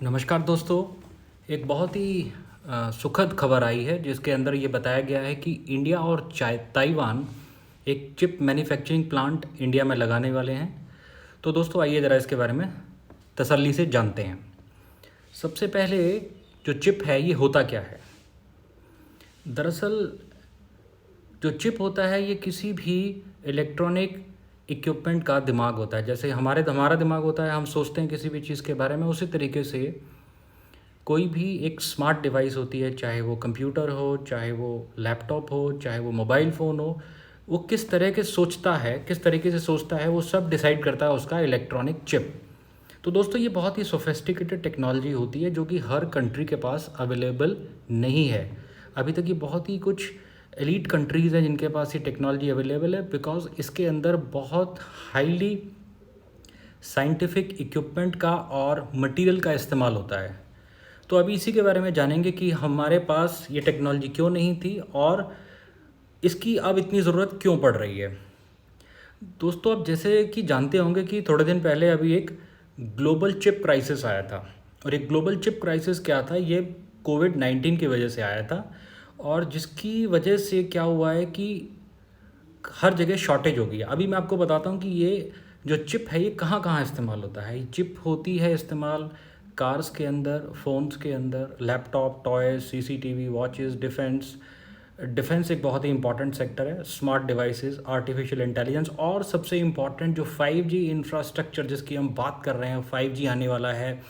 नमस्कार दोस्तों। एक बहुत ही सुखद खबर आई है जिसके अंदर ये बताया गया है कि इंडिया और ताइवान एक चिप मैन्युफैक्चरिंग प्लांट इंडिया में लगाने वाले हैं। तो दोस्तों आइए ज़रा इसके बारे में तसल्ली से जानते हैं। सबसे पहले जो चिप है ये होता क्या है। दरअसल जो चिप होता है ये किसी भी इलेक्ट्रॉनिक इक्विपमेंट का दिमाग होता है। जैसे हमारा दिमाग होता है, हम सोचते हैं किसी भी चीज़ के बारे में, उसी तरीके से कोई भी एक स्मार्ट डिवाइस होती है, चाहे वो कंप्यूटर हो, चाहे वो लैपटॉप हो, चाहे वो मोबाइल फ़ोन हो, वो किस तरह के सोचता है, किस तरीके से सोचता है, वो सब डिसाइड करता है उसका इलेक्ट्रॉनिक चिप। तो दोस्तों ये बहुत ही सोफिस्टिकेटेड टेक्नोलॉजी होती है जो कि हर कंट्री के पास अवेलेबल नहीं है। अभी तक ये बहुत ही कुछ एलीट कंट्रीज़ हैं जिनके पास ये टेक्नोलॉजी अवेलेबल है, बिकॉज इसके अंदर बहुत हाईली साइंटिफिक इक्विपमेंट का और मटेरियल का इस्तेमाल होता है। तो अभी इसी के बारे में जानेंगे कि हमारे पास ये टेक्नोलॉजी क्यों नहीं थी और इसकी अब इतनी ज़रूरत क्यों पड़ रही है। दोस्तों आप जैसे कि जानते होंगे कि थोड़े दिन पहले अभी एक ग्लोबल चिप क्राइसिस आया था। और एक ग्लोबल चिप क्राइसिस क्या था, ये कोविड-19 की वजह से आया था। और जिसकी वजह से क्या हुआ है कि हर जगह शॉर्टेज हो गई है। अभी मैं आपको बताता हूँ कि ये जो चिप है ये कहाँ कहाँ इस्तेमाल होता है। ये चिप होती है इस्तेमाल कार्स के अंदर, फ़ोन्स के अंदर, laptop, toys, CCTV, watches, defence एक बहुत ही इंपॉर्टेंट सेक्टर है, स्मार्ट डिवाइसेस, आर्टिफिशियल इंटेलिजेंस, और सबसे इम्पॉर्टेंट जो 5G इंफ्रास्ट्रक्चर जिसकी हम बात कर रहे हैं, 5G आने वाला है,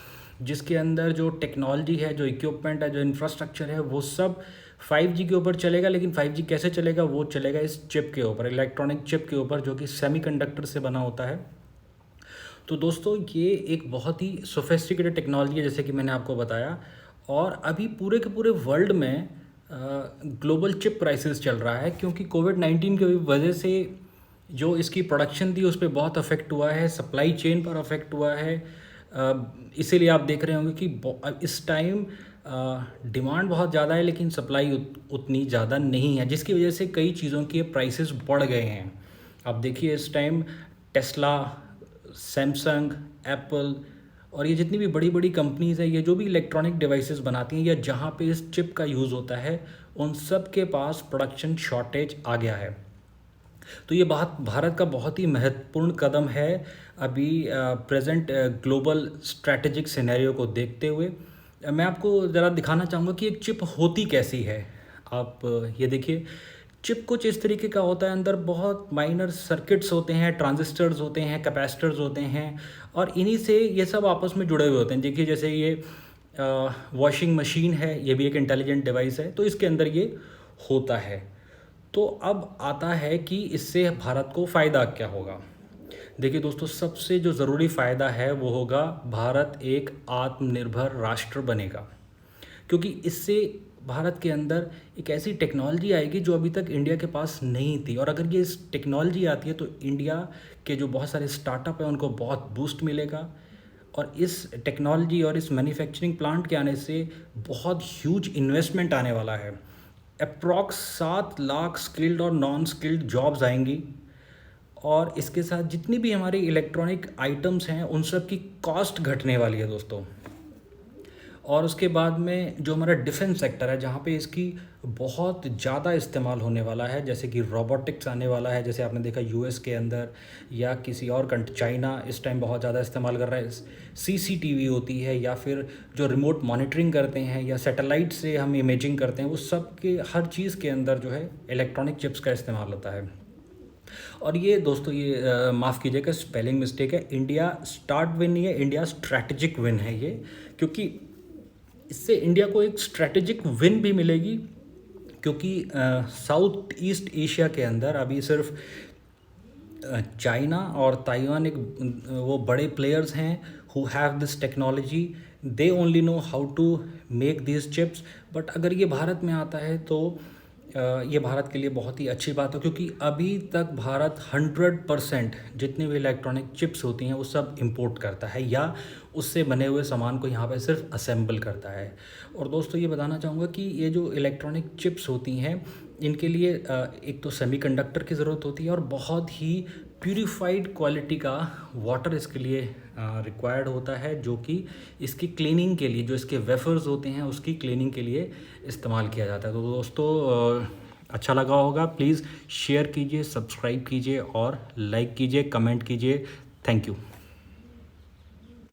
जिसके अंदर जो टेक्नोलॉजी है, जो इक्विपमेंट है, जो इंफ्रास्ट्रक्चर है, वो सब 5G के ऊपर चलेगा। लेकिन 5G कैसे चलेगा, वो चलेगा इस चिप के ऊपर, इलेक्ट्रॉनिक चिप के ऊपर, जो कि सेमीकंडक्टर से बना होता है। तो दोस्तों ये एक बहुत ही सोफिस्टिकेटेड टेक्नोलॉजी है जैसे कि मैंने आपको बताया। और अभी पूरे के पूरे वर्ल्ड में ग्लोबल चिप क्राइसिस चल रहा है, क्योंकि कोविड-19 की वजह से जो इसकी प्रोडक्शन थी उस पर बहुत अफेक्ट हुआ है, सप्लाई चेन पर अफेक्ट हुआ है। इसीलिए आप देख रहे होंगे कि इस टाइम डिमांड बहुत ज़्यादा है लेकिन सप्लाई उतनी ज़्यादा नहीं है, जिसकी वजह से कई चीज़ों के प्राइसेस बढ़ गए हैं। अब देखिए इस टाइम टेस्ला, सैमसंग, एप्पल और ये जितनी भी बड़ी बड़ी कंपनीज़ हैं, ये जो भी इलेक्ट्रॉनिक डिवाइसेस बनाती हैं या जहाँ पे इस चिप का यूज़ होता है, उन सब के पास प्रोडक्शन शॉर्टेज आ गया है। तो ये बात भारत का बहुत ही महत्वपूर्ण कदम है अभी प्रेजेंट ग्लोबल स्ट्रैटेजिक सिनेरियो को देखते हुए। मैं आपको ज़रा दिखाना चाहूँगा कि एक चिप होती कैसी है। आप ये देखिए, चिप कुछ इस तरीके का होता है, अंदर बहुत माइनर सर्किट्स होते हैं, ट्रांजिस्टर्स होते हैं, कैपेसिटर्स होते हैं, और इन्हीं से ये सब आपस में जुड़े हुए होते हैं। देखिए जैसे ये वॉशिंग मशीन है, ये भी एक इंटेलिजेंट डिवाइस है, तो इसके अंदर ये होता है। तो अब आता है कि इससे भारत को फ़ायदा क्या होगा। देखिए दोस्तों, सबसे जो ज़रूरी फ़ायदा है वो होगा, भारत एक आत्मनिर्भर राष्ट्र बनेगा, क्योंकि इससे भारत के अंदर एक ऐसी टेक्नोलॉजी आएगी जो अभी तक इंडिया के पास नहीं थी। और अगर ये इस टेक्नोलॉजी आती है तो इंडिया के जो बहुत सारे स्टार्टअप हैं उनको बहुत बूस्ट मिलेगा। और इस टेक्नोलॉजी और इस मैन्युफैक्चरिंग प्लांट के आने से बहुत ह्यूज इन्वेस्टमेंट आने वाला है। अप्रॉक्स 7 लाख स्किल्ड और नॉन स्किल्ड जॉब्स आएंगी। और इसके साथ जितनी भी हमारी इलेक्ट्रॉनिक आइटम्स हैं उन सब की कॉस्ट घटने वाली है दोस्तों। और उसके बाद में जो हमारा डिफेंस सेक्टर है, जहाँ पे इसकी बहुत ज़्यादा इस्तेमाल होने वाला है, जैसे कि रोबोटिक्स आने वाला है, जैसे आपने देखा यूएस के अंदर या किसी और कंट्री, चाइना इस टाइम बहुत ज़्यादा इस्तेमाल कर रहा है। सीसीटीवी होती है, या फिर जो रिमोट मॉनिटरिंग करते हैं, या सैटेलाइट से हम इमेजिंग करते हैं, वो सब के हर चीज़ के अंदर जो है इलेक्ट्रॉनिक चिप्स का इस्तेमाल होता है। और ये दोस्तों ये माफ़ कीजिएगा, स्पेलिंग मिस्टेक है, इंडिया स्टार्ट विन नहीं है, इंडिया स्ट्रैटेजिक विन है ये। क्योंकि इससे इंडिया को एक स्ट्रैटेजिक विन भी मिलेगी, क्योंकि साउथ ईस्ट एशिया के अंदर अभी सिर्फ चाइना और ताइवान एक वो बड़े प्लेयर्स हैं who have this technology. They only know how to make this chips. But अगर ये भारत में आता है तो ये भारत के लिए बहुत ही अच्छी बात है, क्योंकि अभी तक भारत 100% जितनी भी इलेक्ट्रॉनिक चिप्स होती हैं वो सब इंपोर्ट करता है, या उससे बने हुए सामान को यहाँ पे सिर्फ असेंबल करता है। और दोस्तों ये बताना चाहूँगा कि ये जो इलेक्ट्रॉनिक चिप्स होती हैं इनके लिए एक तो सेमीकंडक्टर की ज़रूरत होती है और बहुत ही प्यूरिफाइड क्वालिटी का वाटर इसके लिए रिक्वायर्ड होता है, जो कि इसकी क्लीनिंग के लिए, जो इसके वेफर्स होते हैं उसकी क्लीनिंग के लिए इस्तेमाल किया जाता है। तो दोस्तों अच्छा लगा होगा, प्लीज़ शेयर कीजिए, सब्सक्राइब कीजिए और लाइक कीजिए, कमेंट कीजिए। Thank you.